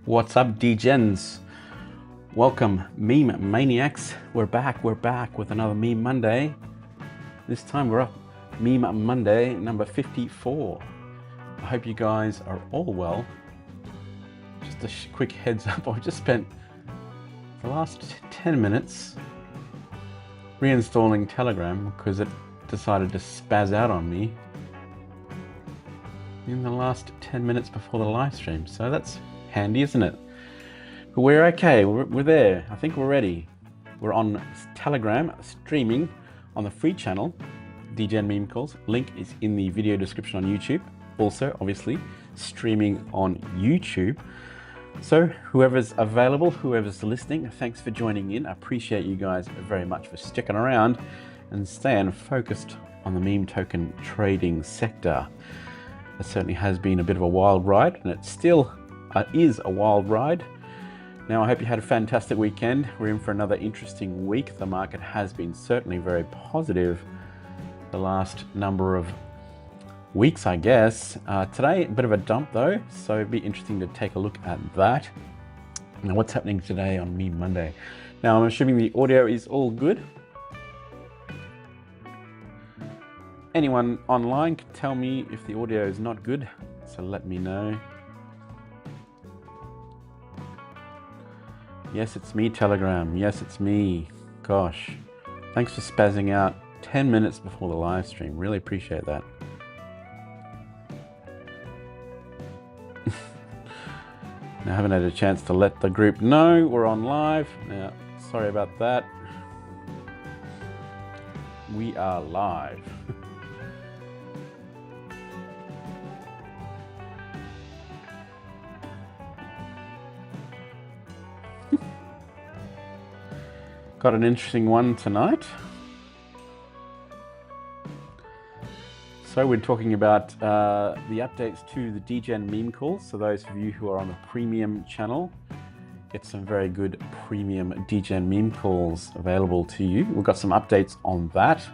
What's up, Degens? Welcome, meme maniacs. We're back with another Meme Monday. This time we're up Meme Monday number 54. I hope you guys are all well. Just a quick heads up, I've just spent the last 10 minutes reinstalling Telegram because it decided to spaz out on me in the last 10 minutes before the live stream. So that's handy, isn't it? But we're okay, we're there. I think we're ready. We're on Telegram, streaming on the free channel, Degen Meme Calls. Link is in the video description on YouTube. Also, obviously, streaming on YouTube. So whoever's available, whoever's listening, thanks for joining in. I appreciate you guys very much for sticking around and staying focused on the meme token trading sector. It certainly has been a bit of a wild ride, and it still is a wild ride. Now, I hope you had a fantastic weekend. We're in for another interesting week. The market has been certainly very positive the last number of weeks, I guess. Today, a bit of a dump though, so it'd be interesting to take a look at that. Now, what's happening today on Meme Monday? Now, I'm assuming the audio is all good. Anyone online can tell me if the audio is not good, so let me know. Yes, it's me, Telegram. Yes, it's me. Gosh, thanks for spazzing out 10 minutes before the live stream. Really appreciate that. Now, I haven't had a chance to let the group know we're on live. Now, sorry about that. We are live. Got an interesting one tonight. So we're talking about the updates to the Degen Meme Calls. So those of you who are on the premium channel, get some very good premium Degen Meme Calls available to you. We've got some updates on that.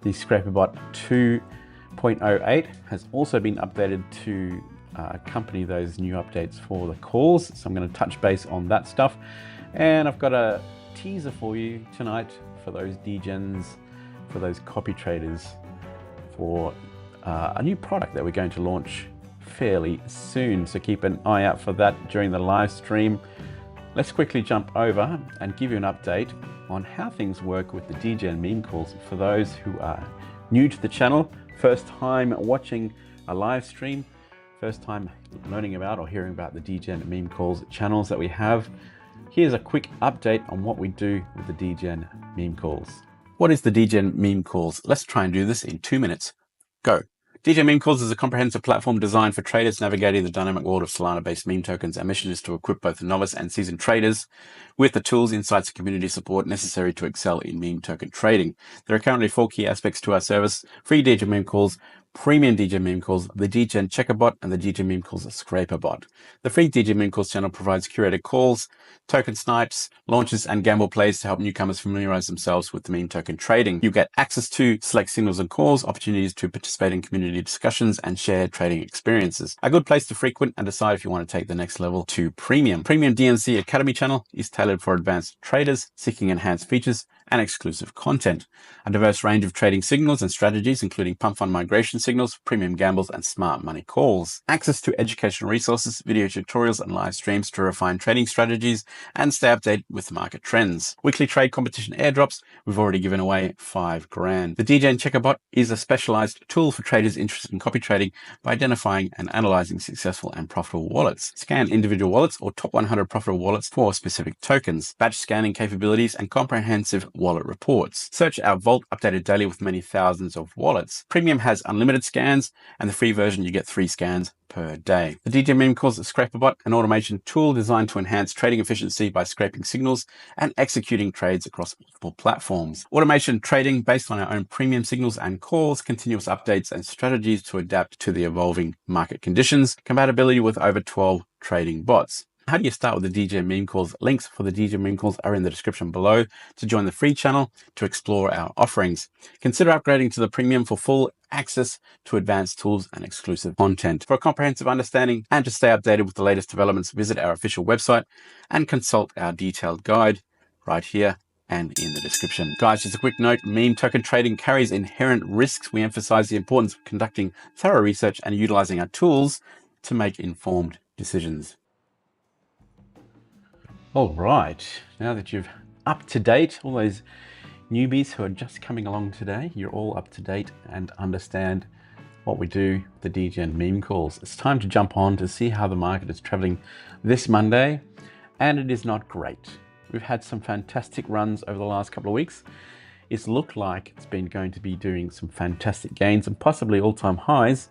The ScraperBot 2.08 has also been updated to accompany those new updates for the calls. So I'm going to touch base on that stuff. And I've got a teaser for you tonight for those Degens, for those copy traders, for a new product that we're going to launch fairly soon. So keep an eye out for that during the live stream. Let's quickly jump over and give you an update on how things work with the Degen Meme Calls. For those who are new to the channel, first time watching a live stream, first time learning about or hearing about the Degen Meme Calls channels that we have, here's a quick update on what we do with the Degen Meme Calls. What is the Degen Meme Calls? Let's try and do this in 2 minutes. Go. Degen Meme Calls is a comprehensive platform designed for traders navigating the dynamic world of Solana-based meme tokens. Our mission is to equip both novice and seasoned traders with the tools, insights, and community support necessary to excel in meme token trading. There are currently 4 key aspects to our service: free Degen Meme Calls, premium Degen Meme Calls, the Degen Checkerbot, and the Degen Meme Calls Scraperbot. The free Degen Meme Calls channel provides curated calls, token snipes, launches, and gamble plays to help newcomers familiarize themselves with the meme token trading. You get access to select signals and calls, opportunities to participate in community discussions, and share trading experiences. A good place to frequent and decide if you want to take the next level to premium. Premium DNC Academy channel is tailored for advanced traders seeking enhanced features and exclusive content. A diverse range of trading signals and strategies, including pump fund migration signals, premium gambles, and smart money calls. Access to educational resources, video tutorials, and live streams to refine trading strategies and stay updated with market trends. Weekly trade competition airdrops. We've already given away $5,000. The Degen Checkerbot is a specialized tool for traders interested in copy trading by identifying and analyzing successful and profitable wallets. Scan individual wallets or top 100 profitable wallets for specific tokens. Batch scanning capabilities and comprehensive wallet reports. Search our vault updated daily with many thousands of wallets. Premium has unlimited scans, and the free version you get 3 scans per day. The Degen Meme Calls Scraperbot, an automation tool designed to enhance trading efficiency by scraping signals and executing trades across multiple platforms. Automation trading based on our own premium signals and calls, continuous updates and strategies to adapt to the evolving market conditions, compatibility with over 12 trading bots. How do you start with the Degen Meme Calls? Links for the Degen Meme Calls are in the description below to join the free channel to explore our offerings. Consider upgrading to the premium for full access to advanced tools and exclusive content. For a comprehensive understanding and to stay updated with the latest developments, visit our official website and consult our detailed guide right here and in the description. Guys, just a quick note, meme token trading carries inherent risks. We emphasize the importance of conducting thorough research and utilizing our tools to make informed decisions. All right, now that you've up to date, all those newbies who are just coming along today, you're all up to date and understand what we do, the Degen Meme Calls. It's time to jump on to see how the market is traveling this Monday, and it is not great. We've had some fantastic runs over the last couple of weeks. It's looked like it's been going to be doing some fantastic gains and possibly all-time highs,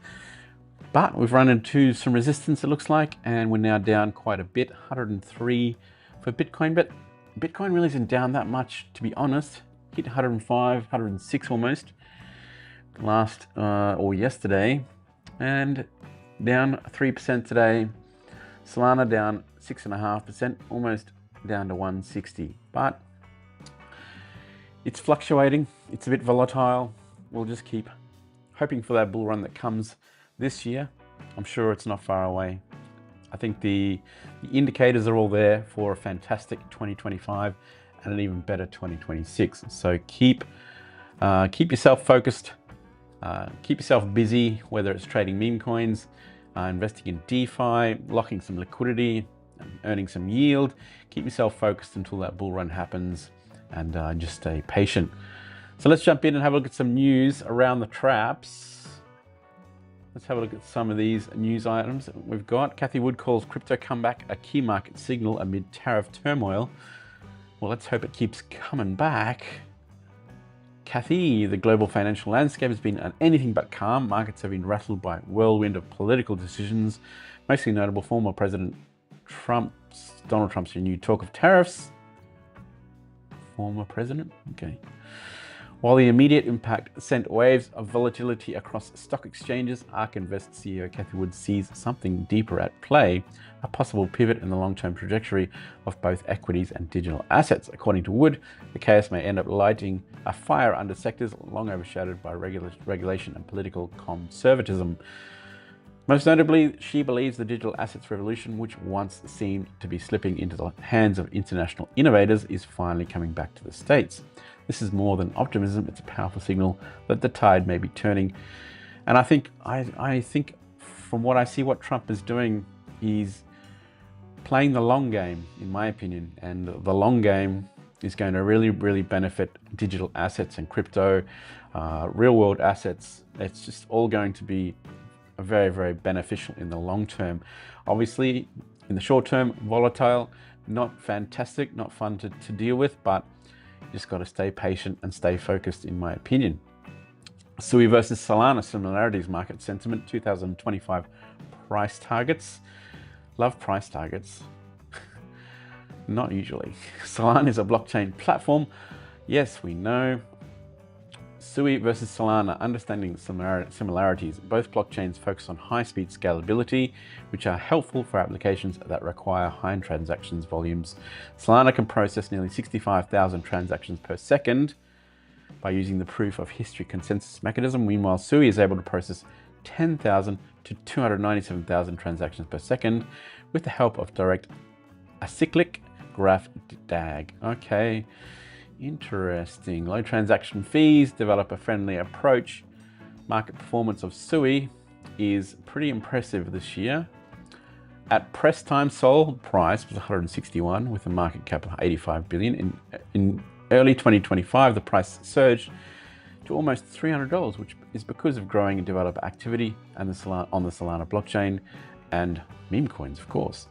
but we've run into some resistance, it looks like, and we're now down quite a bit, 103 for Bitcoin, but Bitcoin really isn't down that much, to be honest. Hit 105, 106 almost last or yesterday, and down 3% today. Solana down 6.5%, almost down to 160, but it's fluctuating. It's a bit volatile. We'll just keep hoping for that bull run that comes this year. I'm sure it's not far away. I think the indicators are all there for a fantastic 2025 and an even better 2026. So keep yourself focused, keep yourself busy, whether it's trading meme coins, investing in DeFi, locking some liquidity, earning some yield. Keep yourself focused until that bull run happens, and just stay patient. So let's jump in and have a look at some news around the traps. Let's have a look at some of these news items we've got. Cathie Wood calls crypto comeback a key market signal amid tariff turmoil. Well, let's hope it keeps coming back. Cathie, the global financial landscape has been anything but calm. Markets have been rattled by a whirlwind of political decisions, mostly notable former President Donald Trump's renewed talk of tariffs. Former president? Okay. While the immediate impact sent waves of volatility across stock exchanges, ARK Invest CEO Cathie Wood sees something deeper at play, a possible pivot in the long-term trajectory of both equities and digital assets. According to Wood, the chaos may end up lighting a fire under sectors long overshadowed by regulation and political conservatism. Most notably, she believes the digital assets revolution, which once seemed to be slipping into the hands of international innovators, is finally coming back to the States. This is more than optimism, it's a powerful signal that the tide may be turning. And I think from what I see what Trump is doing, he's playing the long game, in my opinion. And the long game is going to really, really benefit digital assets and crypto, real world assets. It's just all going to be very, very beneficial in the long term. Obviously, in the short term, volatile, not fantastic, not fun to deal with, but you just got to stay patient and stay focused, in my opinion. Sui versus Solana similarities, market sentiment, 2025 price targets. Love price targets. Not usually. Solana is a blockchain platform. Yes, we know. Sui versus Solana, understanding similarities. Both blockchains focus on high-speed scalability, which are helpful for applications that require high transactions volumes. Solana can process nearly 65,000 transactions per second by using the proof of history consensus mechanism. Meanwhile, Sui is able to process 10,000 to 297,000 transactions per second with the help of direct acyclic graph DAG. Okay. Interesting. Low transaction fees, developer-friendly approach. Market performance of Sui is pretty impressive this year. At press time, Sol price was 161 with a market cap of 85 billion. In early 2025, the price surged to almost $300, which is because of growing developer activity and on the Solana blockchain and meme coins, of course.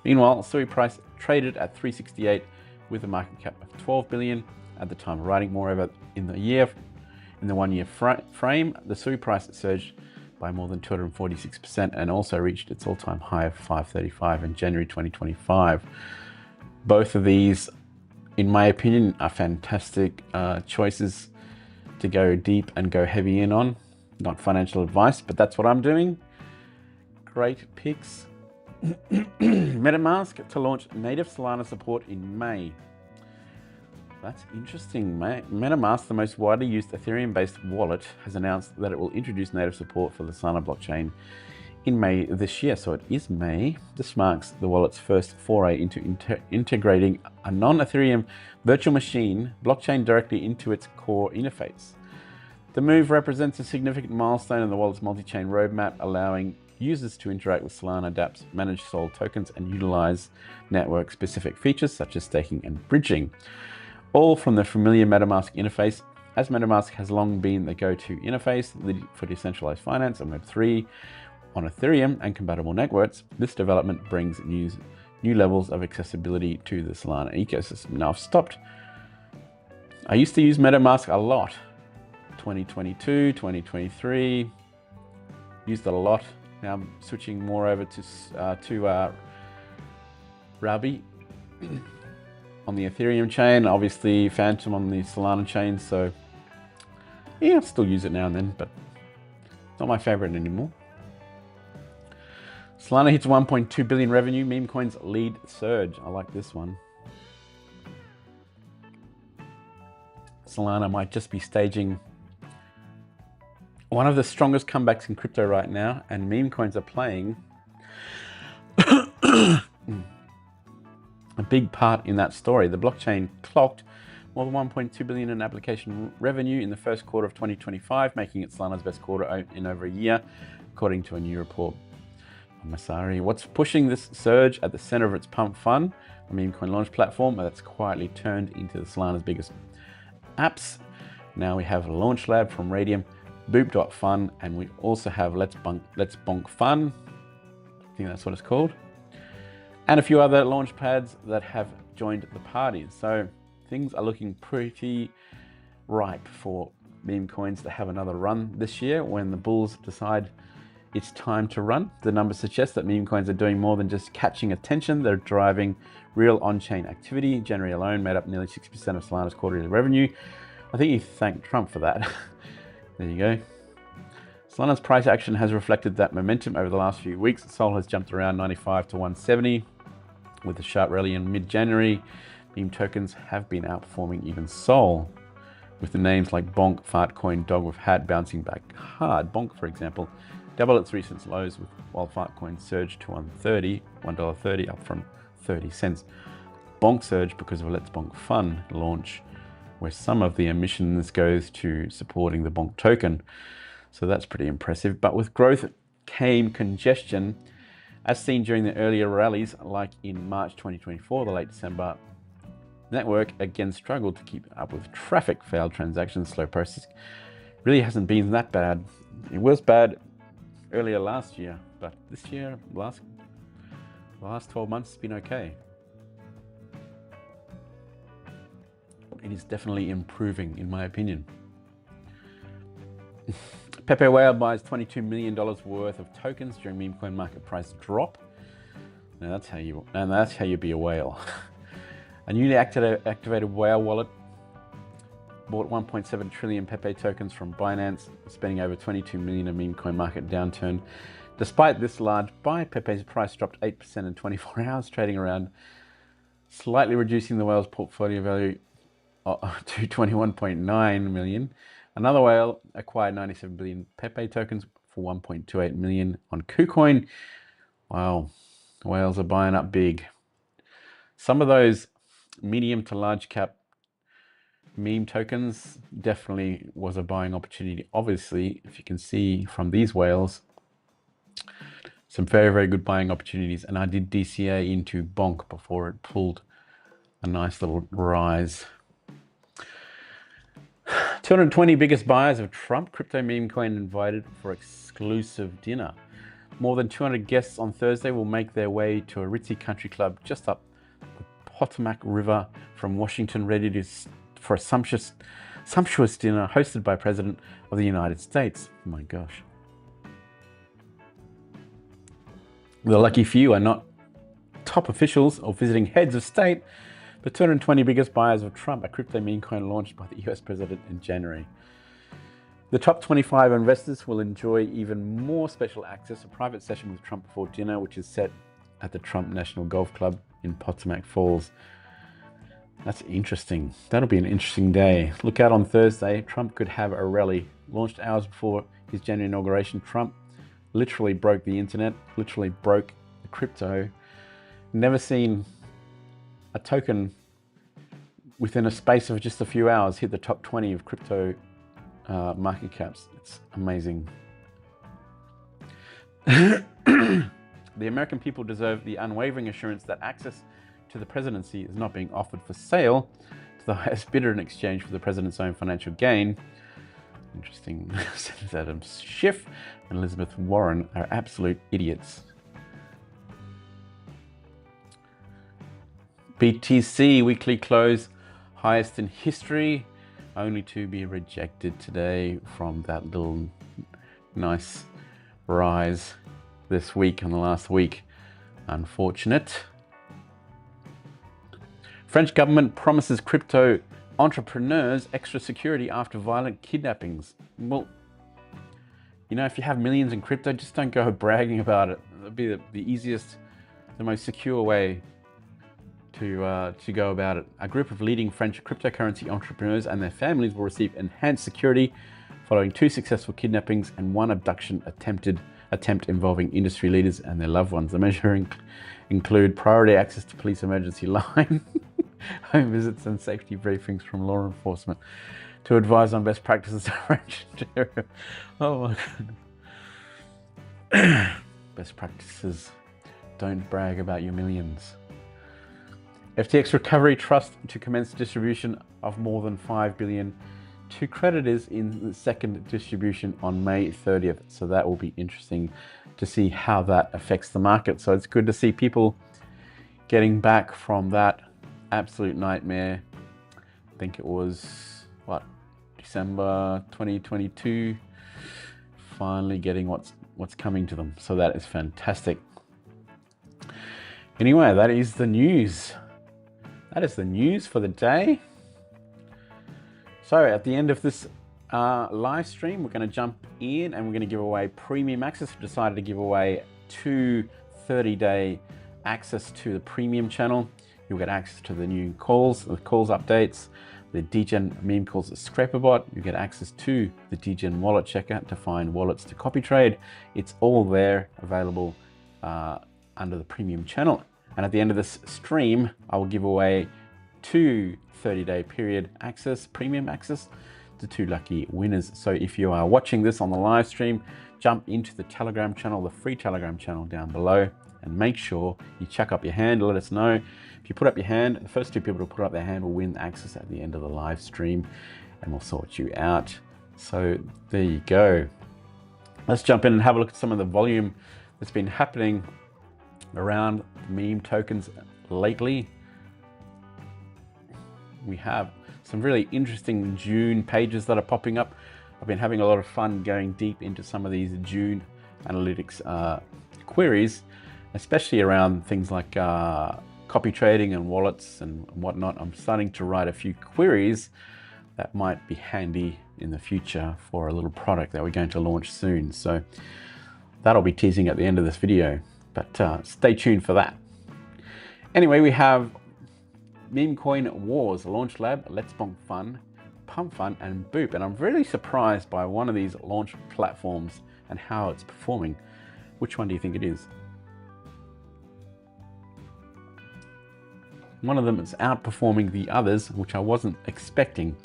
Meanwhile, Sui price traded at 368 with a market cap of 12 billion at the time of writing. Moreover, in the 1 year frame, the Sui price surged by more than 246% and also reached its all-time high of 535 in January 2025. Both of these, in my opinion, are fantastic choices to go deep and go heavy in on. Not financial advice, but that's what I'm doing. Great picks. MetaMask to launch native Solana support in May. That's interesting. MetaMask, the most widely used Ethereum-based wallet, has announced that it will introduce native support for the Solana blockchain in May this year. So it is May. This marks the wallet's first foray into integrating a non-Ethereum virtual machine blockchain directly into its core interface. The move represents a significant milestone in the wallet's multi-chain roadmap, allowing users to interact with Solana dApps, manage Sol tokens, and utilize network-specific features such as staking and bridging, all from the familiar MetaMask interface. As MetaMask has long been the go-to interface for decentralized finance and Web3 on Ethereum and compatible networks, this development brings new levels of accessibility to the Solana ecosystem. Now, I used to use MetaMask a lot. 2022, 2023, used it a lot. Now I'm switching more over to Ruby on the Ethereum chain, obviously Phantom on the Solana chain. So yeah, I still use it now and then, but it's not my favorite anymore. Solana hits 1.2 billion revenue. Meme coins lead surge. I like this one. Solana might just be staging one of the strongest comebacks in crypto right now, and meme coins are playing a big part in that story. The blockchain clocked more than 1.2 billion in application revenue in the first quarter of 2025, making it Solana's best quarter in over a year, according to a new report from Masari. What's pushing this surge at the center of its Pump Fund, a meme coin launch platform that's quietly turned into Solana's biggest apps? Now we have Launch Lab from Radium, Boop.fun, and we also have Let's Bonk Fun, I think that's what it's called, and a few other launch pads that have joined the party. So things are looking pretty ripe for meme coins to have another run this year when the bulls decide it's time to run. The numbers suggest that meme coins are doing more than just catching attention. They're driving real on-chain activity. January alone made up nearly 60% of Solana's quarterly revenue. I think you thank Trump for that. There you go. Solana's price action has reflected that momentum over the last few weeks. Sol has jumped around 95 to 170 with a sharp rally in mid-January. Meme tokens have been outperforming even Sol, with the names like Bonk, Fartcoin, Dog with Hat bouncing back hard. Bonk, for example, doubled its recent lows, while Fartcoin surged to $1.30, up from 30 cents. Bonk surged because of a Let's Bonk Fun launch, where some of the emissions goes to supporting the Bonk token. So that's pretty impressive. But with growth came congestion, as seen during the earlier rallies, like in March 2024, the late December network again struggled to keep up with traffic, failed transactions, slow process. Really hasn't been that bad. It was bad earlier last year, but this year, last 12 months, it's been okay. It is definitely improving, in my opinion. Pepe Whale buys $22 million worth of tokens during meme coin market price drop. Now that's how you be a whale. A newly activated whale wallet bought 1.7 trillion Pepe tokens from Binance, spending over 22 million in meme coin market downturn. Despite this large buy, Pepe's price dropped 8% in 24 hours, trading around, slightly reducing the whale's portfolio value to 21.9 million. Another whale acquired 97 billion Pepe tokens for 1.28 million on KuCoin. Wow, whales are buying up big. Some of those medium to large cap meme tokens definitely was a buying opportunity. Obviously, if you can see from these whales, some very, very good buying opportunities. And I did DCA into Bonk before it pulled a nice little rise. 220 biggest buyers of Trump crypto meme coin invited for exclusive dinner. More than 200 guests on Thursday will make their way to a ritzy country club just up the Potomac River from Washington, ready for a sumptuous dinner hosted by President of the United States. Oh my gosh. The lucky few are not top officials or visiting heads of state, but 220 biggest buyers of Trump, a crypto meme coin launched by the US president in January. The top 25 investors will enjoy even more special access, a private session with Trump before dinner, which is set at the Trump National Golf Club in Potomac Falls. That's interesting. That'll be an interesting day. Look out on Thursday. Trump could have a rally. Launched hours before his January inauguration, Trump literally broke the internet, literally broke the crypto. Never seen a token within a space of just a few hours hit the top 20 of crypto market caps. It's amazing. The American people deserve the unwavering assurance that access to the presidency is not being offered for sale to the highest bidder in exchange for the president's own financial gain. Interesting. Senator Adam Schiff and Elizabeth Warren are absolute idiots. BTC weekly close, highest in history, only to be rejected today from that little nice rise this week and the last week. Unfortunate. French government promises crypto entrepreneurs extra security after violent kidnappings. Well, you know, if you have millions in crypto, just don't go bragging about it. That'd be the easiest, the most secure way to go about it. A group of leading French cryptocurrency entrepreneurs and their families will receive enhanced security following 2 successful kidnappings and 1 abduction attempt involving industry leaders and their loved ones. The measure include priority access to police emergency line, home visits and safety briefings from law enforcement to advise on best practices of French terror. Oh my goodness. Best practices. Don't brag about your millions. FTX Recovery Trust to commence distribution of more than $5 billion to creditors in the second distribution on May 30th. So that will be interesting to see how that affects the market. So it's good to see people getting back from that absolute nightmare. I think it was, what, December 2022, finally getting what's coming to them. So that is fantastic. Anyway, that is the news. That is the news for the day. So at the end of this live stream, we're going to jump in and we're going to give away premium access. We decided to give away 2 30-day access to the premium channel. You'll get access to the new calls, the calls updates, the Degen Meme Calls scraper bot. You get access to the Degen wallet checker to find wallets to copy trade. It's all there available under the premium channel. And at the end of this stream, I will give away 2 30-day period access, premium access to 2 lucky winners. So if you are watching this on the live stream, jump into the Telegram channel, the free Telegram channel down below, and make sure you chuck up your hand. Let us know. If you put up your hand, the first 2 people to put up their hand will win access at the end of the live stream, and we'll sort you out. So there you go. Let's jump in and have a look at some of the volume that's been happening around meme tokens lately. We have some really interesting Dune pages that are popping up. I've been having a lot of fun going deep into some of these Dune analytics queries, especially around things like copy trading and wallets and whatnot. I'm starting to write a few queries that might be handy in the future for a little product that we're going to launch soon. So that'll be teasing at the end of this video, but stay tuned for that. Anyway, we have Meme Coin Wars, Launch Lab, Let's Bonk Fun, Pump Fun, and Boop. And I'm really surprised by one of these launch platforms and how it's performing. Which one do you think it is? One of them is outperforming the others, which I wasn't expecting.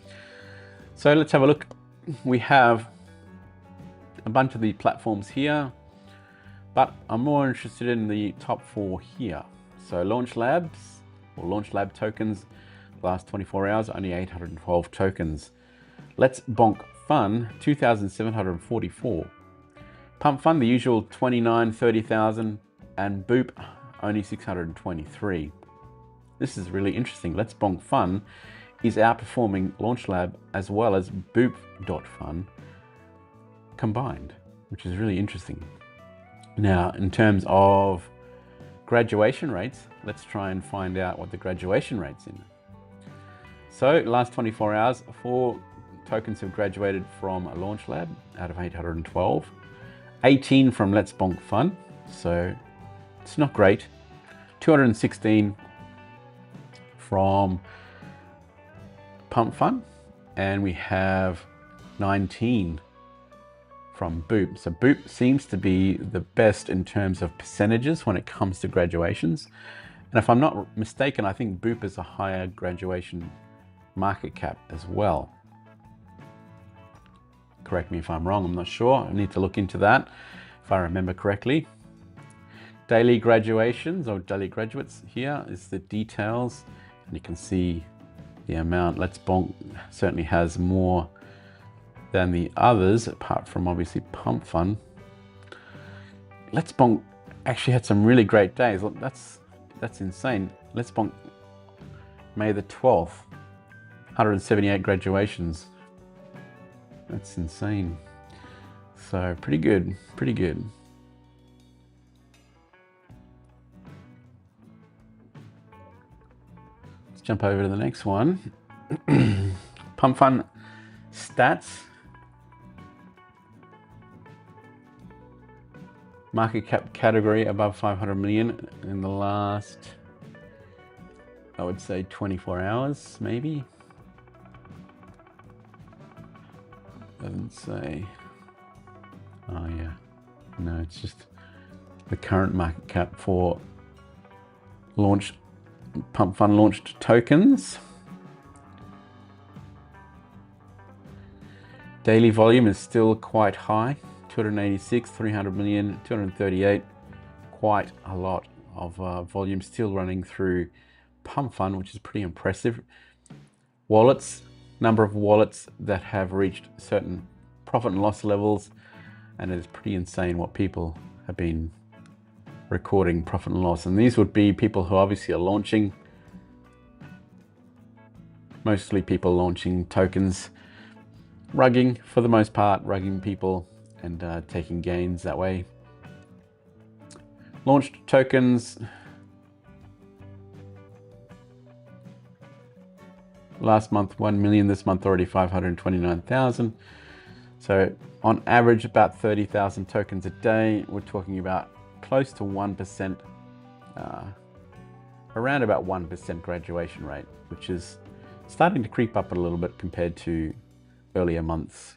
So let's have a look. We have a bunch of the platforms here, but I'm more interested in the top 4 here. So Launch Labs, or Launch Lab tokens, last 24 hours, only 812 tokens. Let's Bonk Fun, 2,744. Pump Fun, the usual 29, 30,000, and Boop, only 623. This is really interesting. Let's Bonk Fun is outperforming Launch Lab as well as Boop.fun combined, which is really interesting. Now, in terms of graduation rates, let's try and find out what the graduation rate's in. So last 24 hours, 4 tokens have graduated from Launch Lab out of 812, 18 from Let's Bonk Fun. So it's not great. 216 from Pump Fun, and we have 19 from Boop. So Boop seems to be the best in terms of percentages when it comes to graduations. And if I'm not mistaken, I think Boop is a higher graduation market cap as well. Correct me if I'm wrong, I'm not sure. I need to look into that if I remember correctly. Daily graduations or daily graduates, here is the details, and you can see the amount. Let's Bonk certainly has more than the others, apart from obviously Pump Fun. Let's Bonk actually had some really great days. Look, that's insane. Let's Bonk May the 12th, 178 graduations. That's insane. So pretty good, pretty good. Let's jump over to the next one. Pump Fun Stats. Market cap category above 500 million in the last, I would say 24 hours, maybe. Doesn't say. Oh yeah, no, it's just the current market cap for Pump Fun launched tokens. Daily volume is still quite high, 286, 300 million, 238, quite a lot of volume still running through Pump Fun, which is pretty impressive. Wallets, number of wallets that have reached certain profit and loss levels, and it's pretty insane what people have been recording profit and loss. And these would be people who obviously are launching, mostly people launching tokens, rugging for the most part, rugging people and taking gains that way. Launched tokens last month 1 million, this month already 529,000. So on average about 30,000 tokens a day. We're talking about close to 1%, around about 1% graduation rate, which is starting to creep up a little bit compared to earlier months.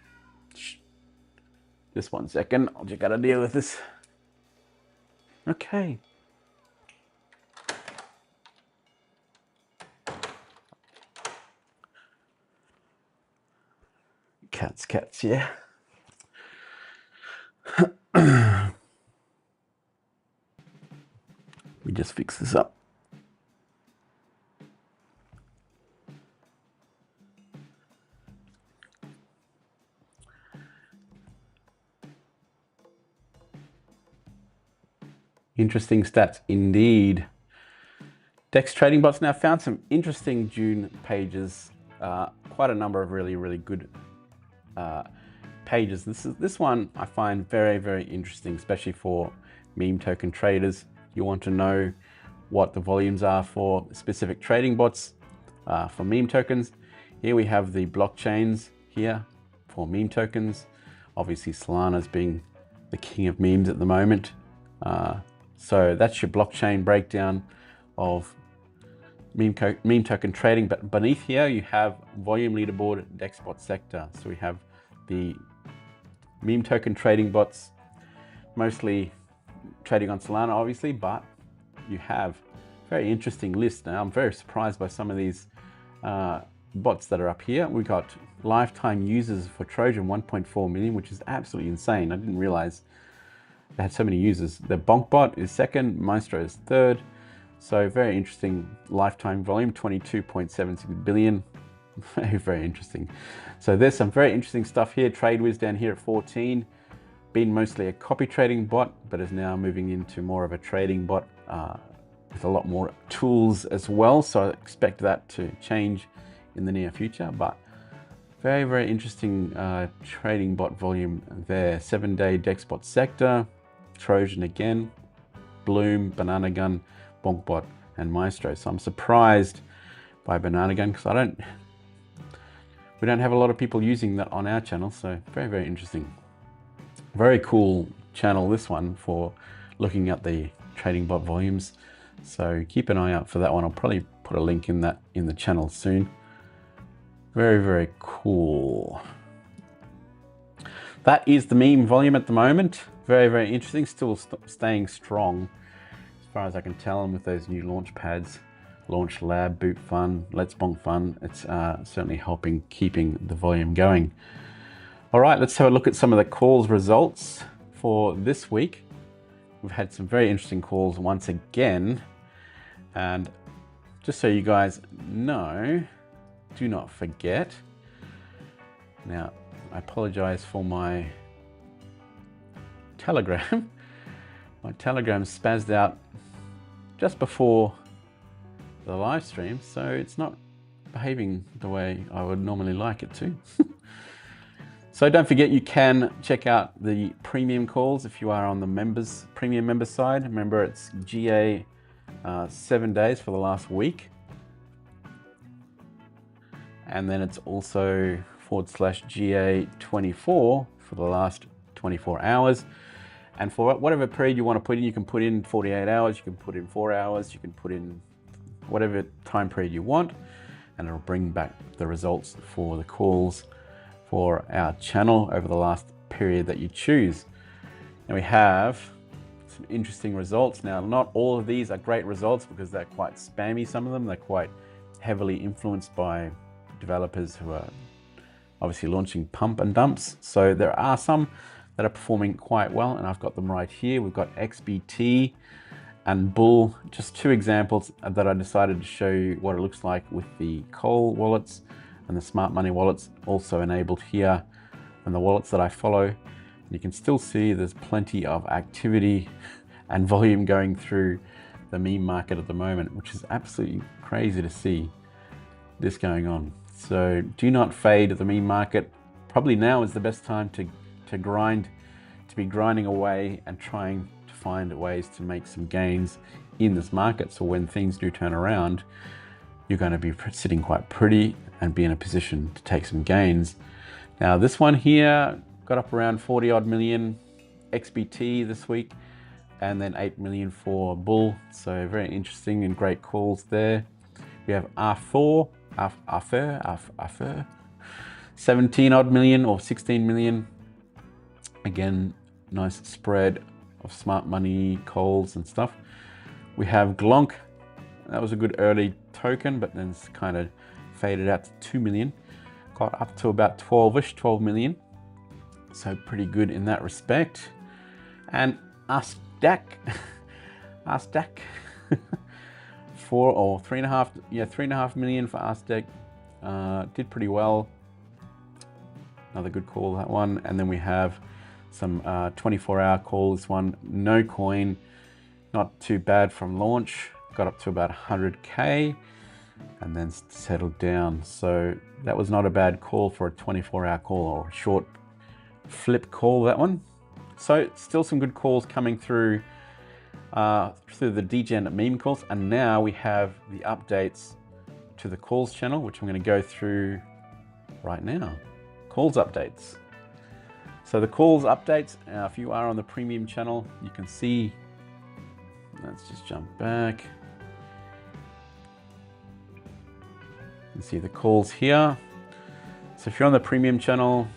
Just 1 second, I'll just gotta deal with this. Okay. Cats, yeah. We just fix this up. Interesting stats indeed. DEX trading bots now found some interesting Dune pages. Quite a number of really good pages. This one I find very interesting, especially for meme token traders. You want to know what the volumes are for specific trading bots for meme tokens. Here we have the blockchains here for meme tokens. Obviously Solana's being the king of memes at the moment. So that's your blockchain breakdown of meme token trading. But beneath here you have volume leaderboard DEX bot sector. So we have the meme token trading bots, mostly trading on Solana obviously, but you have very interesting list. Now I'm very surprised by some of these bots that are up here. We got lifetime users for Trojan 1.4 million, which is absolutely insane. I didn't realize they had so many users. The Bonk bot is second, Maestro is third. So very interesting lifetime volume, 22.76 billion. Very interesting. So there's some very interesting stuff here. TradeWiz down here at 14, been mostly a copy trading bot, but is now moving into more of a trading bot with a lot more tools as well. So I expect that to change in the near future, but very interesting trading bot volume there. 7-day DEX bot sector, Trojan again, Bloom, Banana Gun, Bonk bot, and Maestro. So I'm surprised by Banana Gun because we don't have a lot of people using that on our channel. So very interesting. Very cool channel, this one, for looking at the trading bot volumes. So keep an eye out for that one. I'll probably put a link in the channel soon. Very, very cool. That is the meme volume at the moment. Very, very interesting. Still staying strong as far as I can tell. And with those new launch pads, Launch Lab, Boot Fun, Let's Bonk Fun, it's certainly helping keeping the volume going. All right, let's have a look at some of the calls results for this week. We've had some very interesting calls once again. And just so you guys know, do not forget. Now, I apologize for my Telegram. My Telegram spazzed out just before the live stream, so it's not behaving the way I would normally like it to. So don't forget, you can check out the premium calls if you are on the premium member side. Remember, it's GA 7 days for the last week. And then it's also /GA24 for the last 24 hours. And for whatever period you want to put in, you can put in 48 hours, you can put in 4 hours, you can put in whatever time period you want, and it'll bring back the results for the calls for our channel over the last period that you choose. And we have some interesting results. Now, not all of these are great results because they're quite spammy, some of them. They're quite heavily influenced by developers who are obviously launching pump and dumps. So there are some that are performing quite well, and I've got them right here. We've got XBT and Bull, just two examples that I decided to show you what it looks like with the Coal wallets and the smart money wallets also enabled here, and the wallets that I follow. You can still see there's plenty of activity and volume going through the meme market at the moment, which is absolutely crazy to see this going on. So do not fade the meme market. Probably now is the best time to be grinding away and trying to find ways to make some gains in this market. So when things do turn around, you're going to be sitting quite pretty and be in a position to take some gains. Now this one here got up around 40 odd million XBT this week, and then 8 million for Bull. So very interesting and great calls there. We have R4, 17 odd million or 16 million. Again, nice spread of smart money calls and stuff. We have Glonk. That was a good early token, but then it's kind of faded out to 2 million. Got up to about 12 million. So pretty good in that respect. And Arstak, 3.5 million for Arstak. Did pretty well. Another good call, that one. And then we have some 24-hour calls. This one, no coin, not too bad from launch. Got up to about 100K and then settled down. So that was not a bad call for a 24-hour call, or a short flip call, that one. So still some good calls coming through the Degen Meme Calls. And now we have the updates to the calls channel, which I'm going to go through right now. Calls updates. So the calls updates, if you are on the premium channel, you can see, let's just jump back. You can see the calls here. So if you're on the premium channel,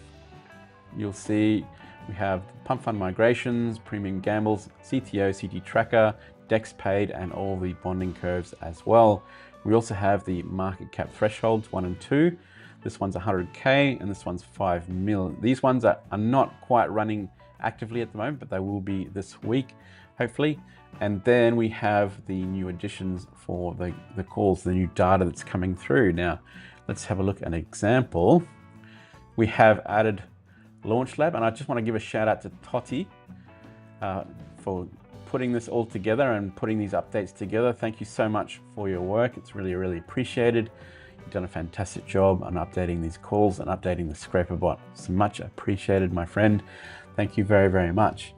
you'll see we have pump fund migrations, premium gambles, CTO, CT tracker, DEX paid, and all the bonding curves as well. We also have the market cap thresholds 1 and 2. This one's 100K and this one's 5 mil. These ones are not quite running actively at the moment, but they will be this week, hopefully. And then we have the new additions for the calls, the new data that's coming through. Now, let's have a look at an example. We have added Launch Lab, and I just want to give a shout out to Toti for putting this all together and putting these updates together. Thank you so much for your work. It's really, really appreciated. You've done a fantastic job on updating these calls and updating the scraper bot. It's much appreciated, my friend. Thank you very, very much.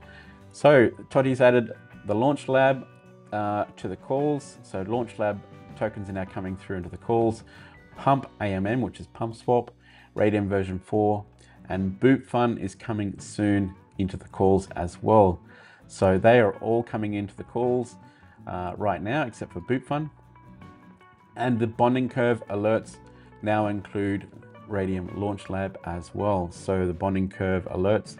So Toti's added the Launch Lab to the calls. So Launch Lab tokens are now coming through into the calls. Pump AMM, which is Pump Swap, Radium version 4, and Boot Fun is coming soon into the calls as well. So they are all coming into the calls. right now, except for Boot Fund. And the bonding curve alerts now include Radium Launch Lab as well. So the bonding curve alerts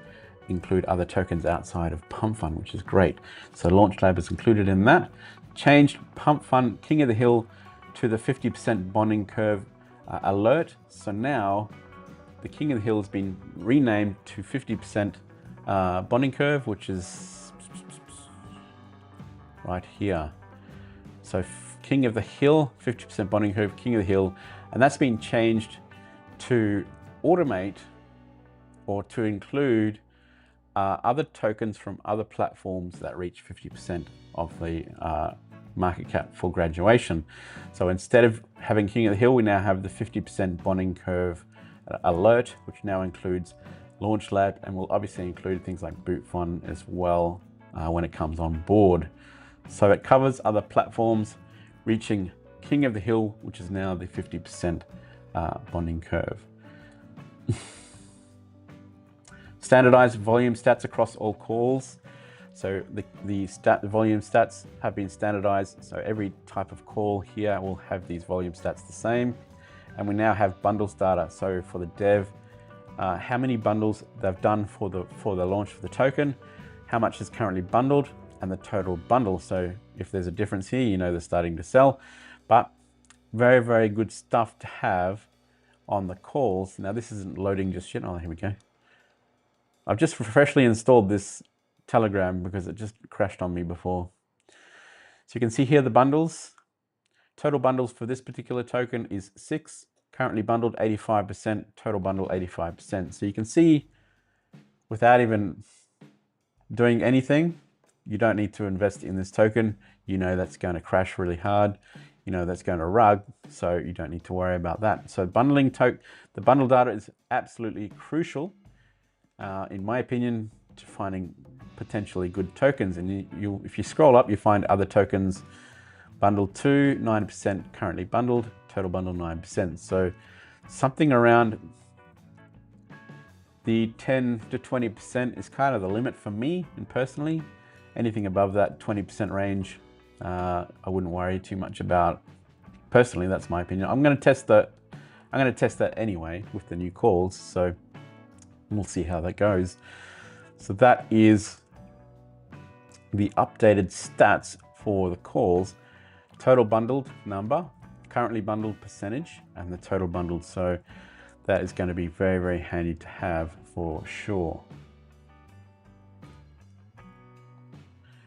include other tokens outside of Pump Fund, which is great. So Launch Lab is included in that. Changed Pump Fund King of the Hill to the 50% bonding curve alert. So now the King of the Hill has been renamed to 50% bonding curve, which is right here. So King of the Hill, 50% bonding curve, King of the Hill, and that's been changed to automate or to include other tokens from other platforms that reach 50% of the market cap for graduation. So instead of having King of the Hill, we now have the 50% bonding curve alert, which now includes Launch Lab, and will obviously include things like Boot Fund as well when it comes on board. So it covers other platforms reaching King of the Hill, which is now the 50% bonding curve. Standardized volume stats across all calls. So the volume stats have been standardized. So every type of call here will have these volume stats the same. And we now have bundles data. So for the dev, how many bundles they've done for the launch of the token, how much is currently bundled, and the total bundle. So if there's a difference here, you know they're starting to sell. But very, very good stuff to have on the calls. Now this isn't loading just yet. Oh, here we go. I've just freshly installed this Telegram because it just crashed on me before. So you can see here the bundles. Total bundles for this particular token is 6. Currently bundled 85%, total bundle 85%. So you can see without even doing anything, you don't need to invest in this token. You know that's going to crash really hard. You know that's going to rug, so you don't need to worry about that. So bundling the bundle data is absolutely crucial, in my opinion, to finding potentially good tokens. And if you scroll up, you find other tokens bundled to 9% currently bundled, total bundle 9%. So something around the 10 to 20% is kind of the limit for me, and personally. Anything above that 20% range, I wouldn't worry too much about. Personally, that's my opinion. I'm going to test that anyway with the new calls, so we'll see how that goes. So that is the updated stats for the calls. Total bundled number, currently bundled percentage, and the total bundled. So that is going to be very, very handy to have for sure.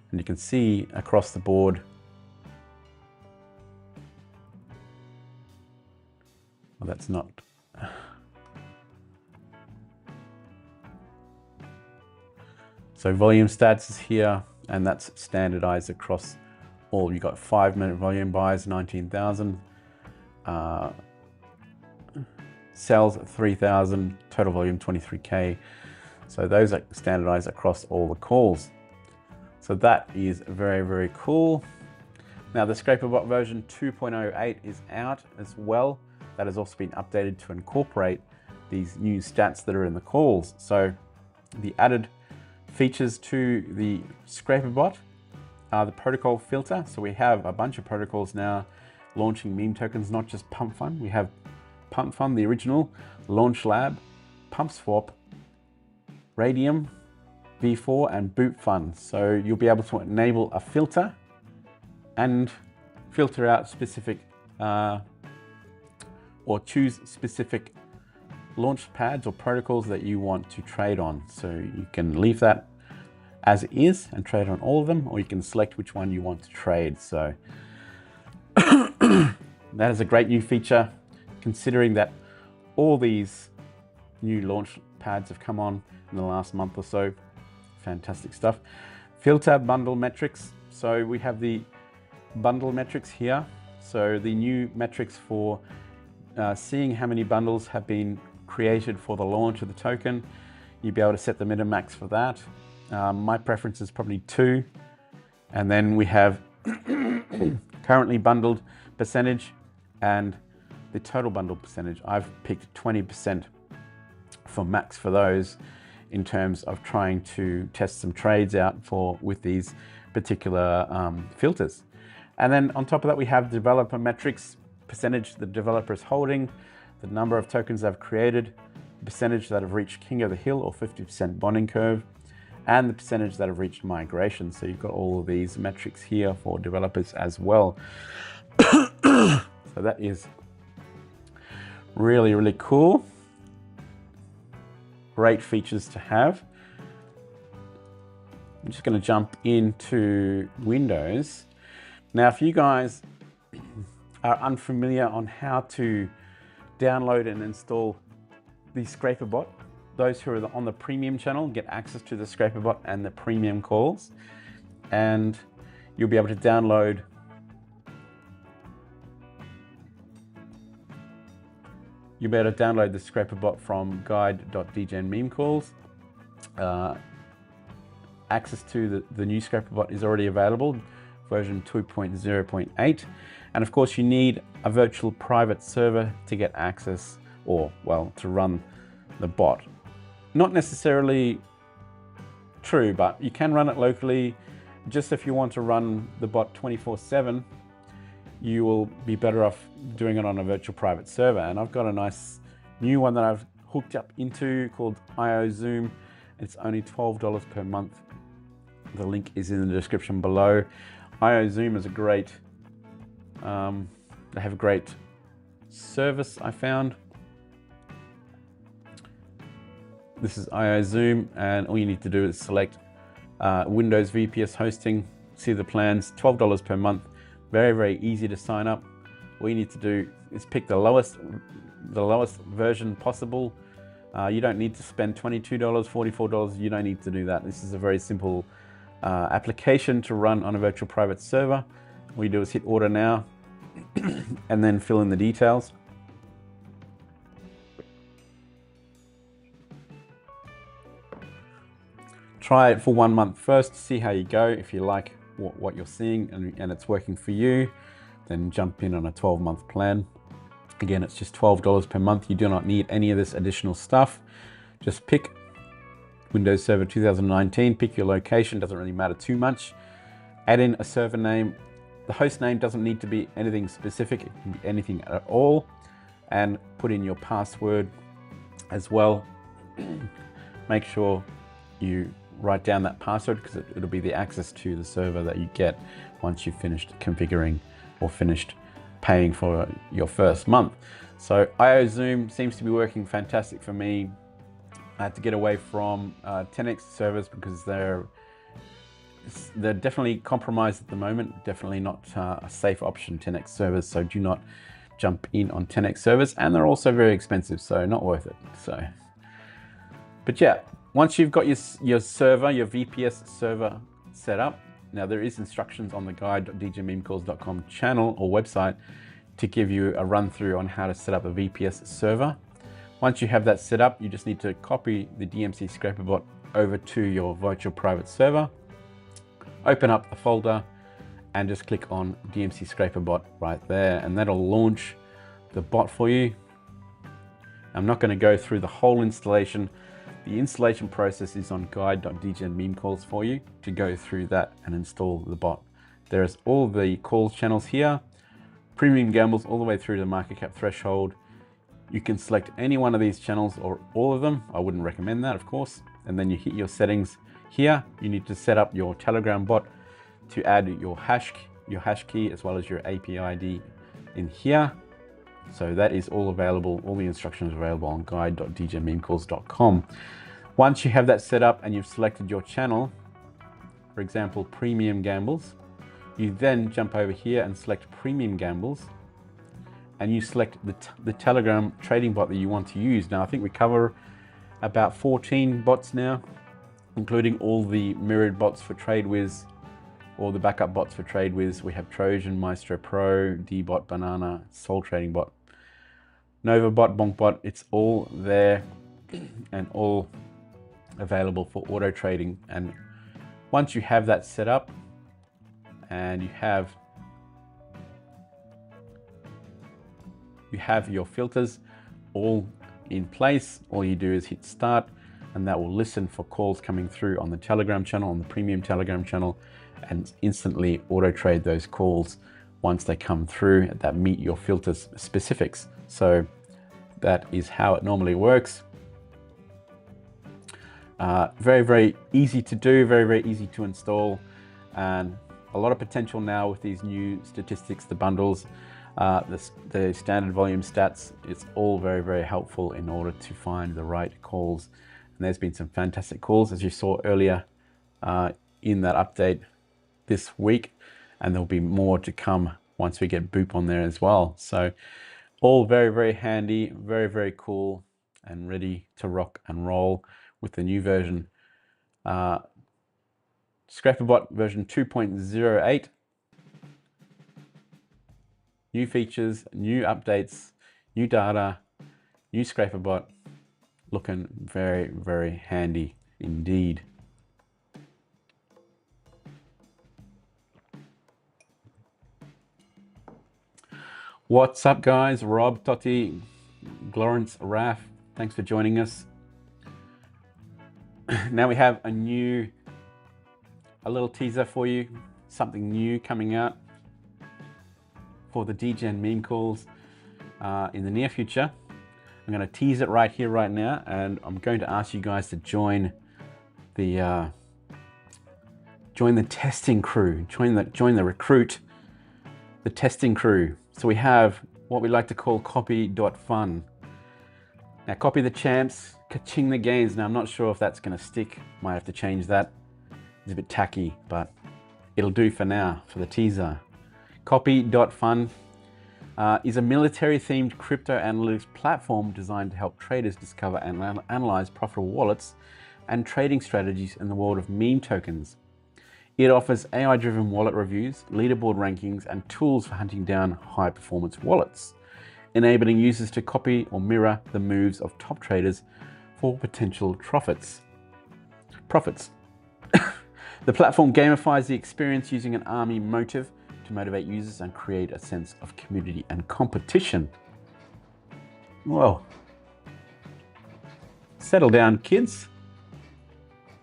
And you can see across the board, well, that's not. So volume stats is here, and that's standardized across all. You've got 5-minute volume buys, 19,000. Sells 3,000, total volume 23K. So those are standardized across all the calls. So that is very, very cool. Now the ScraperBot version 2.08 is out as well. That has also been updated to incorporate these new stats that are in the calls. So the added features to the ScraperBot are the protocol filter. So we have a bunch of protocols now launching meme tokens, not just Pump Fund. We have Pump Fund, the original, Launch Lab, Pump Swap, Radium, V4, and Boot Fund. So you'll be able to enable a filter and filter out specific or choose specific launch pads or protocols that you want to trade on. So you can leave that as it is and trade on all of them, or you can select which one you want to trade. So that is a great new feature, considering that all these new launch pads have come on in the last month or so. Fantastic stuff. Filter bundle metrics. So we have the bundle metrics here. So the new metrics for seeing how many bundles have been created for the launch of the token. You'll be able to set the min and max for that. My preference is probably 2. And then we have currently bundled percentage and the total bundle percentage. I've picked 20% for max for those, in terms of trying to test some trades out with these particular filters. And then on top of that, we have developer metrics, percentage the developer is holding, the number of tokens they've created, the percentage that have reached King of the Hill or 50% bonding curve, and the percentage that have reached migration. So you've got all of these metrics here for developers as well. So that is really, really cool. Great features to have. I'm just going to jump into Windows. Now, if you guys are unfamiliar on how to download and install the ScraperBot, those who are on the premium channel get access to the ScraperBot and the premium calls, and you'll be able to download the ScraperBot from guide.degen Meme Calls. Access to the new ScraperBot is already available, version 2.0.8, and of course you need a virtual private server to get access, or well, to run the bot. Not necessarily true, but you can run it locally. Just if you want to run the bot 24/7, you will be better off doing it on a virtual private server. And I've got a nice new one that I've hooked up into called IOZoom. It's only $12 per month. The link is in the description below. IOZoom is a great, they have a great service, I found. This is IOZoom, and all you need to do is select Windows VPS hosting, see the plans, $12 per month. Very, very easy to sign up. All you need to do is pick the lowest version possible. You don't need to spend $22, $44. You don't need to do that. This is a very simple application to run on a virtual private server. All you do is hit order now and then fill in the details. Try it for 1 month first to see how you go. If you like what you're seeing and it's working for you, then jump in on a 12-month plan. Again, it's just $12 per month. You do not need any of this additional stuff. Just pick Windows Server 2019, pick your location, doesn't really matter too much. Add in a server name. The host name doesn't need to be anything specific, it can be anything at all. And put in your password as well. Make sure you write down that password, because it'll be the access to the server that you get once you've finished configuring or finished paying for your first month. So IOZoom seems to be working fantastic for me. I had to get away from 10x servers because they're definitely compromised at the moment. Definitely not a safe option, 10x servers. So do not jump in on 10x servers, and they're also very expensive, so not worth it. So, but yeah, once you've got your server, your VPS server set up, now there is instructions on the guide.dgenmemecalls.com channel or website to give you a run through on how to set up a VPS server. Once you have that set up, you just need to copy the DMC ScraperBot over to your virtual private server, open up the folder, and just click on DMC ScraperBot right there, and that'll launch the bot for you. I'm not going to go through the whole installation. The installation process is on guide.dgenmemecalls for you to go through that and install the bot. There's all the calls channels here, premium gambles all the way through to market cap threshold. You can select any one of these channels or all of them. I wouldn't recommend that, of course. And then you hit your settings here. You need to set up your Telegram bot to add your hash key as well as your API ID in here. So that is all available. All the instructions are available on guide.dgenmemecalls.com. Once you have that set up and you've selected your channel, for example, premium gambles, you then jump over here and select premium gambles, and you select the Telegram trading bot that you want to use. Now, I think we cover about 14 bots now, including all the mirrored bots for TradeWiz, all the backup bots for TradeWiz. We have Trojan, Maestro Pro, Dbot, Banana, Sol Trading Bot, Nova Bot, Bonk Bot. It's all there and all available for auto trading. And once you have that set up and you have your filters all in place, all you do is hit start, and that will listen for calls coming through on the Telegram channel, on the premium Telegram channel, and instantly auto trade those calls once they come through that meet your filter specifics. So that is how it normally works. Very, very easy to do, very, very easy to install, and a lot of potential now with these new statistics, the bundles, the standard volume stats. It's all very, very helpful in order to find the right calls. And there's been some fantastic calls, as you saw earlier in that update this week, and there'll be more to come once we get Boop on there as well. So all very, very handy, very, very cool, and ready to rock and roll with the new version. Scrapperbot version 2.08. New features, new updates, new data, new Scrapperbot. Looking very, very handy indeed. What's up, guys? Rob, Totti, Glorence, Raf, thanks for joining us. Now we have a little teaser for you, something new coming out for the Degen Meme Calls in the near future. I'm going to tease it right here, right now, and I'm going to ask you guys to join the testing crew, join the recruit, the testing crew. So we have what we like to call copy.fun. Now, copy the champs, ka-ching the gains. Now, I'm not sure if that's going to stick. Might have to change that. It's a bit tacky, but it'll do for now, for the teaser. Copy.fun is a military-themed crypto analytics platform designed to help traders discover and analyze profitable wallets and trading strategies in the world of meme tokens. It offers AI-driven wallet reviews, leaderboard rankings, and tools for hunting down high-performance wallets, enabling users to copy or mirror the moves of top traders for potential profits. The platform gamifies the experience using an army motive to motivate users and create a sense of community and competition. Whoa. Settle down, kids.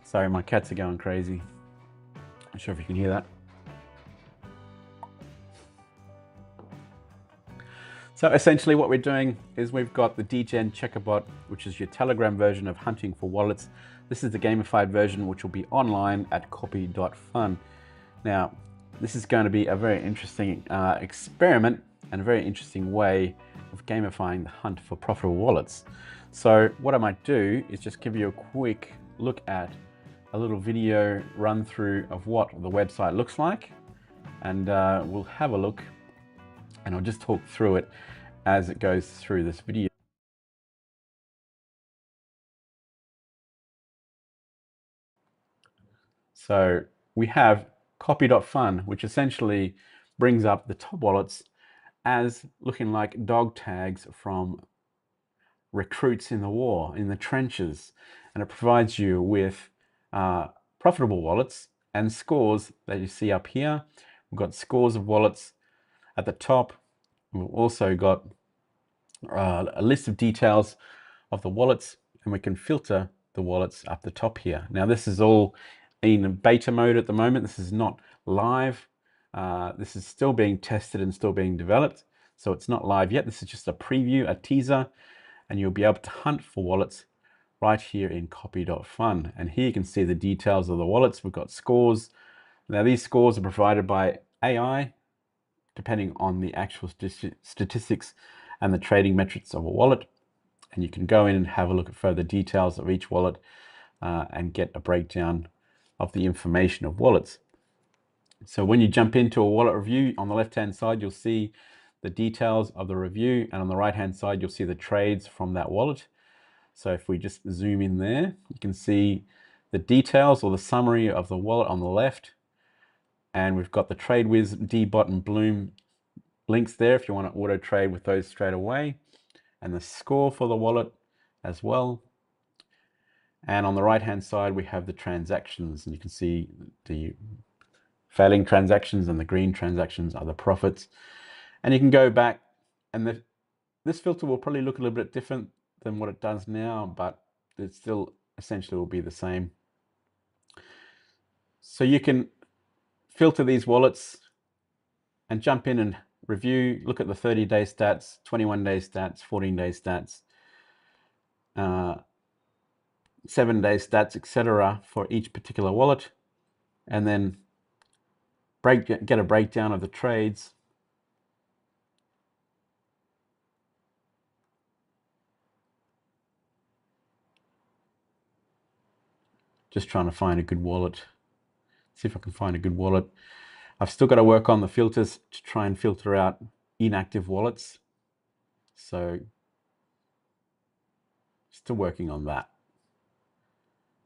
Sorry, my cats are going crazy. Not sure if you can hear that. So essentially what we're doing is we've got the Degen Checkerbot, which is your Telegram version of hunting for wallets. This is the gamified version, which will be online at copy.fun. Now, this is going to be a very interesting experiment and a very interesting way of gamifying the hunt for profitable wallets. So what I might do is just give you a quick look at a little video run through of what the website looks like, and we'll have a look and I'll just talk through it as it goes through this video. So we have copy.fun, which essentially brings up the top wallets as looking like dog tags from recruits in the war, in the trenches, and it provides you with profitable wallets and scores that you see up here. We've got scores of wallets at the top. We've also got a list of details of the wallets, and we can filter the wallets up the top here. Now, this is all in beta mode at the moment. This is not live. This is still being tested and still being developed. So it's not live yet. This is just a preview, a teaser, and you'll be able to hunt for wallets right here in copy.fun. And here you can see the details of the wallets. We've got scores. Now, these scores are provided by AI, depending on the actual statistics and the trading metrics of a wallet. And you can go in and have a look at further details of each wallet and get a breakdown of the information of wallets. So when you jump into a wallet review, on the left-hand side, you'll see the details of the review, and on the right-hand side, you'll see the trades from that wallet. So if we just zoom in there, you can see the details or the summary of the wallet on the left, and we've got the TradeWiz, Dbot, and Bloom links there if you want to auto trade with those straight away, and the score for the wallet as well. And on the right-hand side, we have the transactions, and you can see the failing transactions and the green transactions are the profits. And you can go back, and this filter will probably look a little bit different than what it does now, but it still essentially will be the same. So you can filter these wallets and jump in and review, look at the 30-day stats, 21-day stats, 14-day stats, 7-day stats, etc. for each particular wallet, and then get a breakdown of the trades. Just trying to find a good wallet. See if I can find a good wallet. I've still got to work on the filters to try and filter out inactive wallets. So still working on that.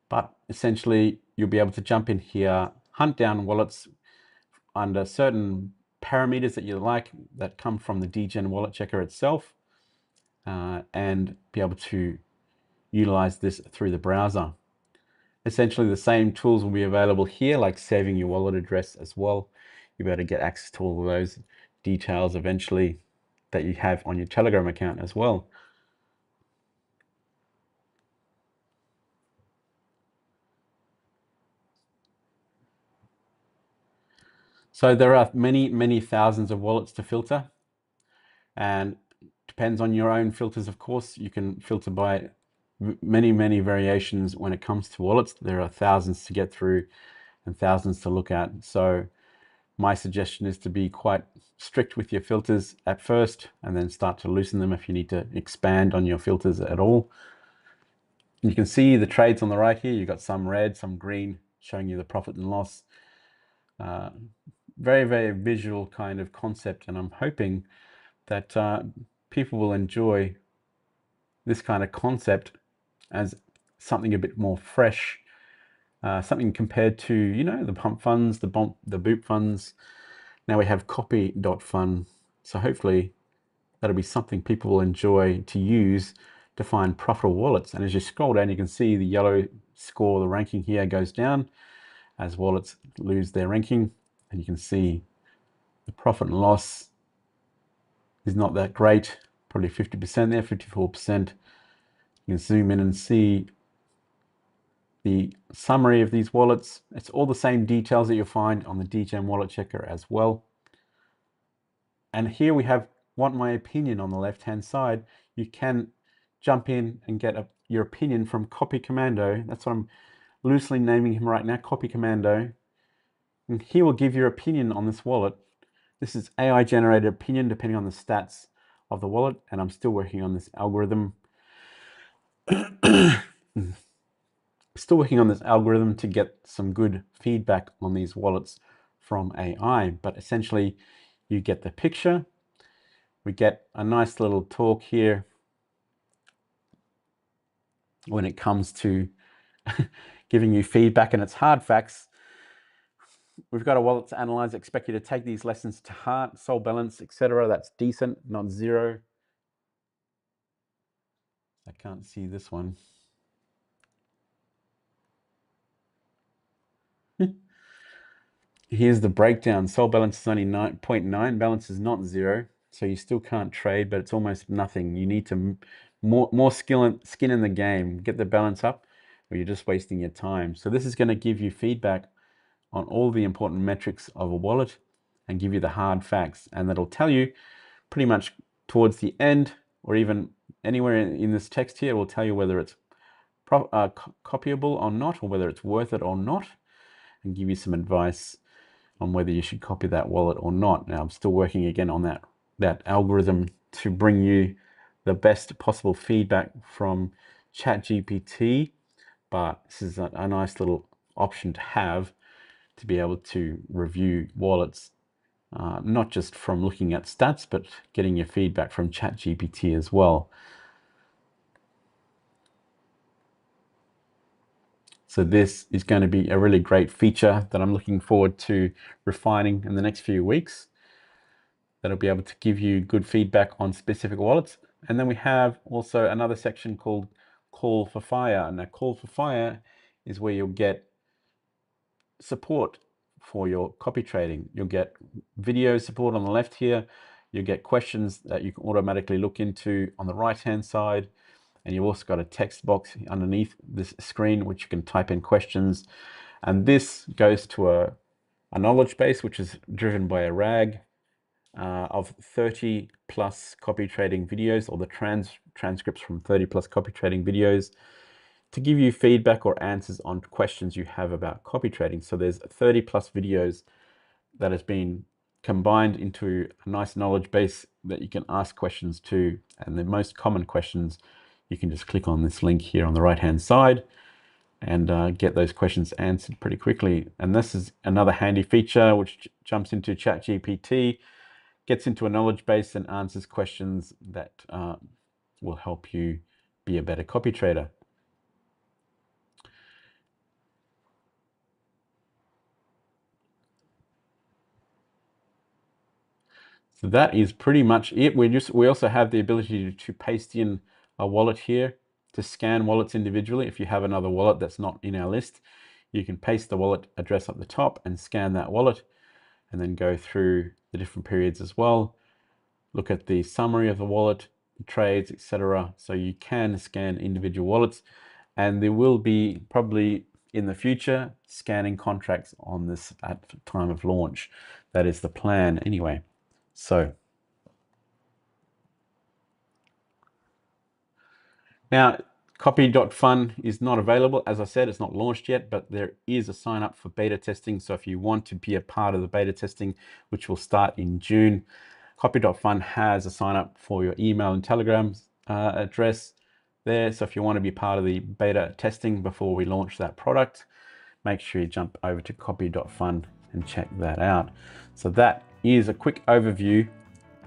But essentially, you'll be able to jump in here, hunt down wallets under certain parameters that you like that come from the Degen wallet checker itself, and be able to utilize this through the browser. Essentially, the same tools will be available here, like saving your wallet address as well. You'll be able to get access to all of those details eventually that you have on your Telegram account as well. So there are many, many thousands of wallets to filter, and depends on your own filters, of course. You can filter by many, many variations when it comes to wallets. There are thousands to get through and thousands to look at. So my suggestion is to be quite strict with your filters at first, and then start to loosen them if you need to expand on your filters at all. You can see the trades on the right here. You've got some red, some green, showing you the profit and loss. Very, very visual kind of concept, and I'm hoping that people will enjoy this kind of concept as something a bit more fresh, something compared to, you know, the pump funds, the boot funds. Now we have copy.fun. So hopefully that'll be something people will enjoy to use to find profitable wallets. And as you scroll down, you can see the yellow score, the ranking here goes down as wallets lose their ranking. And you can see the profit and loss is not that great, probably 50% there, 54%. You can zoom in and see the summary of these wallets. It's all the same details that you'll find on the Degen wallet checker as well. And here we have want my opinion on the left hand side. You can jump in and get your opinion from Copy Commando. That's what I'm loosely naming him right now, Copy Commando. And he will give your opinion on this wallet. This is AI generated opinion depending on the stats of the wallet, and I'm still working on this algorithm. Still working on this algorithm to get some good feedback on these wallets from AI, but essentially you get the picture. We get a nice little talk here when it comes to giving you feedback, and it's hard facts. We've got a wallet to analyze. Expect you to take these lessons to heart. Soul balance, etc. That's decent, not zero. I can't see this one. Here's the breakdown. Soul balance is only 9.9. Balance is not zero. So you still can't trade, but it's almost nothing. You need to more skin in the game. Get the balance up, or you're just wasting your time. So this is going to give you feedback on all the important metrics of a wallet and give you the hard facts. And that'll tell you pretty much towards the end, or even anywhere in this text here, it will tell you whether it's copyable or not, or whether it's worth it or not, and give you some advice on whether you should copy that wallet or not. Now, I'm still working again on that algorithm to bring you the best possible feedback from ChatGPT, but this is a nice little option to have to be able to review wallets, not just from looking at stats, but getting your feedback from ChatGPT as well. So this is going to be a really great feature that I'm looking forward to refining in the next few weeks. That'll be able to give you good feedback on specific wallets. And then we have also another section called Call for Fire. Now, Call for Fire is where you'll get support for your copy trading. You'll get video support on the left here. You'll get questions that you can automatically look into on the right-hand side. And you've also got a text box underneath this screen, which you can type in questions. And this goes to a knowledge base, which is driven by a RAG of 30 plus copy trading videos, or the transcripts from 30 plus copy trading videos, to give you feedback or answers on questions you have about copy trading. So there's 30 plus videos that has been combined into a nice knowledge base that you can ask questions to. And the most common questions, you can just click on this link here on the right hand side and get those questions answered pretty quickly. And this is another handy feature which jumps into ChatGPT, gets into a knowledge base and answers questions that will help you be a better copy trader. So that is pretty much it. We also have the ability to paste in a wallet here to scan wallets individually. If you have another wallet that's not in our list, you can paste the wallet address up the top and scan that wallet, and then go through the different periods as well. Look at the summary of the wallet, trades, etc. So you can scan individual wallets, and there will be probably in the future scanning contracts on this at the time of launch. That is the plan anyway. So now, copy.fun is not available. As I said, it's not launched yet, but there is a sign up for beta testing. So if you want to be a part of the beta testing, which will start in June, copy.fun has a sign up for your email and Telegram address there. So if you want to be part of the beta testing before we launch that product, make sure you jump over to copy.fun and check that out. So that is a quick overview,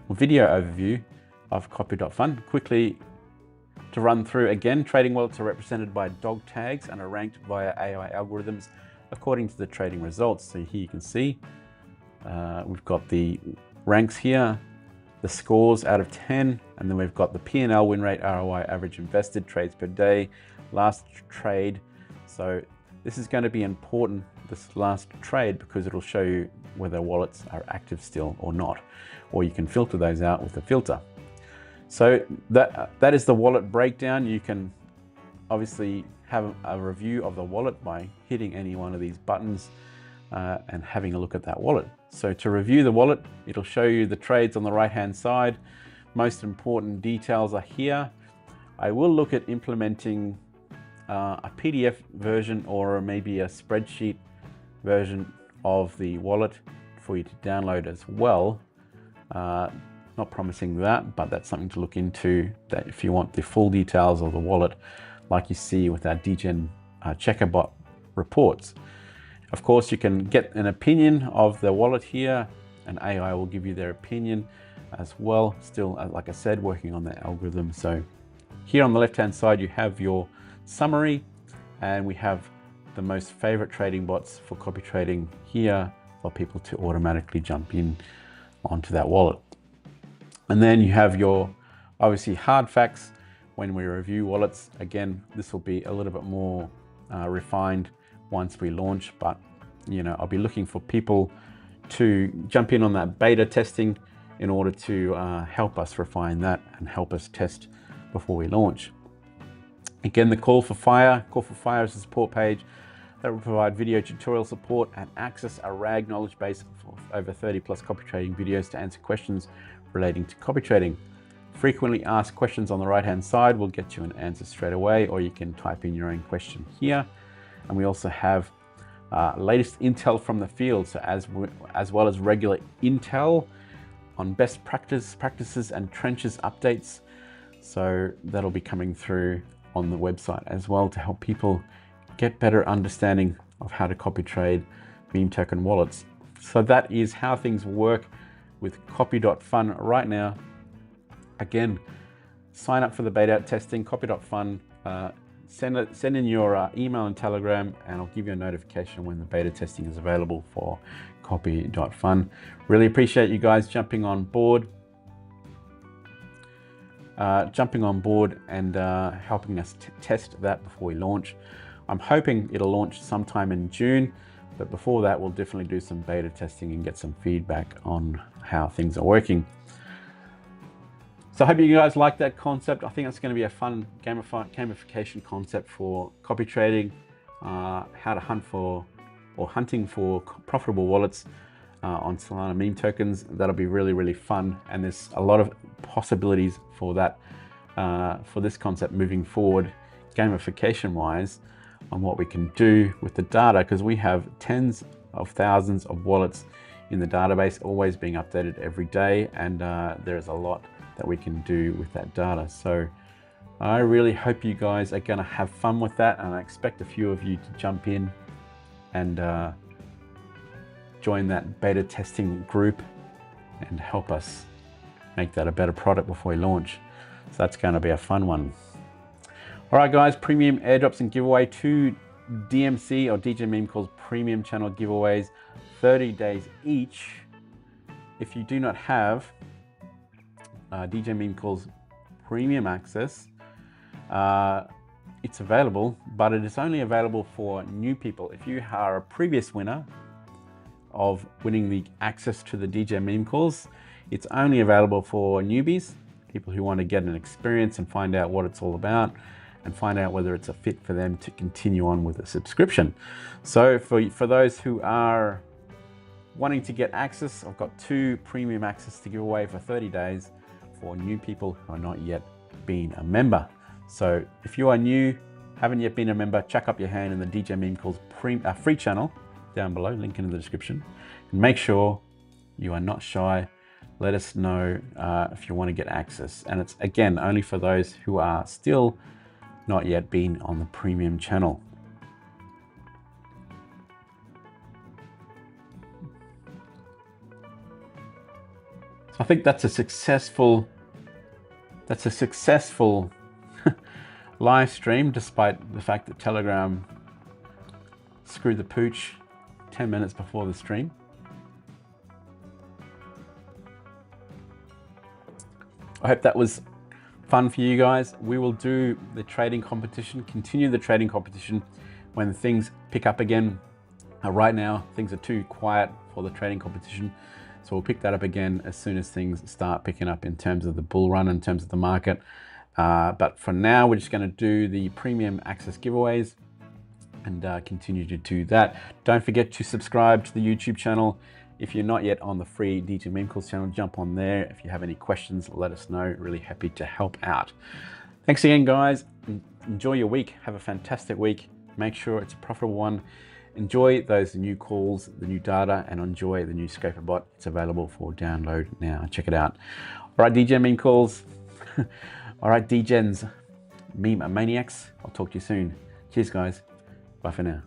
video overview of copy.fun. Quickly to run through again, trading wallets are represented by dog tags and are ranked via AI algorithms according to the trading results. So here you can see we've got the ranks here, the scores out of 10, and then we've got the P&L, win rate, ROI, average invested, trades per day, last trade. So this is going to be important, this last trade, because it'll show you whether wallets are active still or not, or you can filter those out with a filter. So that is the wallet breakdown. You can obviously have a review of the wallet by hitting any one of these buttons and having a look at that wallet. So to review the wallet, it'll show you the trades on the right hand side. Most important details are here. I will look at implementing a PDF version or maybe a spreadsheet version of the wallet for you to download as well. Not promising that, but that's something to look into, that if you want the full details of the wallet, like you see with our Degen checkerbot reports. Of course, you can get an opinion of the wallet here, and AI will give you their opinion as well. Still, like I said, working on the algorithm. So here on the left-hand side, you have your summary, and we have the most favorite trading bots for copy trading here for people to automatically jump in onto that wallet. And then you have your, obviously, hard facts when we review wallets. Again, this will be a little bit more refined once we launch, but you know, I'll be looking for people to jump in on that beta testing in order to help us refine that and help us test before we launch. Again, the Call for Fire is a support page that will provide video tutorial support and access a RAG knowledge base of over 30 plus copy trading videos to answer questions relating to copy trading. Frequently asked questions on the right hand side will get you an answer straight away, or you can type in your own question here. And we also have latest intel from the field, so as well as regular intel on best practices and trenches updates. So that'll be coming through on the website as well to help people get better understanding of how to copy trade meme token wallets. So that is how things work with copy.fun right now. Again, sign up for the beta testing, copy.fun. Send in your email and Telegram, and I'll give you a notification when the beta testing is available for copy.fun. Really appreciate you guys jumping on board and helping us test that before we launch. I'm hoping it'll launch sometime in June, but before that, we'll definitely do some beta testing and get some feedback on how things are working. So I hope you guys like that concept. I think it's going to be a fun gamification concept for copy trading, how to hunt for or hunting for profitable wallets on Solana meme tokens. That'll be really, really fun. And there's a lot of possibilities for that, for this concept moving forward, gamification wise, on what we can do with the data, because we have tens of thousands of wallets in the database, always being updated every day. And there's a lot that we can do with that data. So I really hope you guys are gonna have fun with that. And I expect a few of you to jump in and join that beta testing group and help us make that a better product before we launch. So that's going to be a fun one. All right, guys, premium airdrops and giveaway, 2 DMC or Degen Meme Calls premium channel giveaways, 30 days each. If you do not have Degen Meme Calls premium access, it's available, but it is only available for new people. If you are a previous winner of winning the access to the Degen Meme Calls, it's only available for newbies, people who want to get an experience and find out what it's all about and find out whether it's a fit for them to continue on with a subscription. So for those who are wanting to get access, I've got 2 premium access to give away for 30 days for new people who are not yet been a member. So if you are new, haven't yet been a member, chuck up your hand in the Degen Meme Calls free channel down below, link in the description. And make sure you are not shy. Let us know if you want to get access. And it's, again, only for those who are still not yet been on the premium channel. So I think that's a successful live stream, despite the fact that Telegram screwed the pooch 10 minutes before the stream. I hope that was fun for you guys. We will do the trading competition, continue the trading competition when things pick up again. Right now, things are too quiet for the trading competition. So we'll pick that up again as soon as things start picking up in terms of the bull run, in terms of the market. But for now, we're just going to do the premium access giveaways and continue to do that. Don't forget to subscribe to the YouTube channel. If you're not yet on the free Degen Meme Calls channel, jump on there. If you have any questions, let us know. Really happy to help out. Thanks again, guys. Enjoy your week. Have a fantastic week. Make sure it's a profitable one. Enjoy those new calls, the new data, and enjoy the new Scraper bot. It's available for download now. Check it out. All right, Degen Meme Calls. All right, Degens, meme maniacs. I'll talk to you soon. Cheers, guys. Bye for now.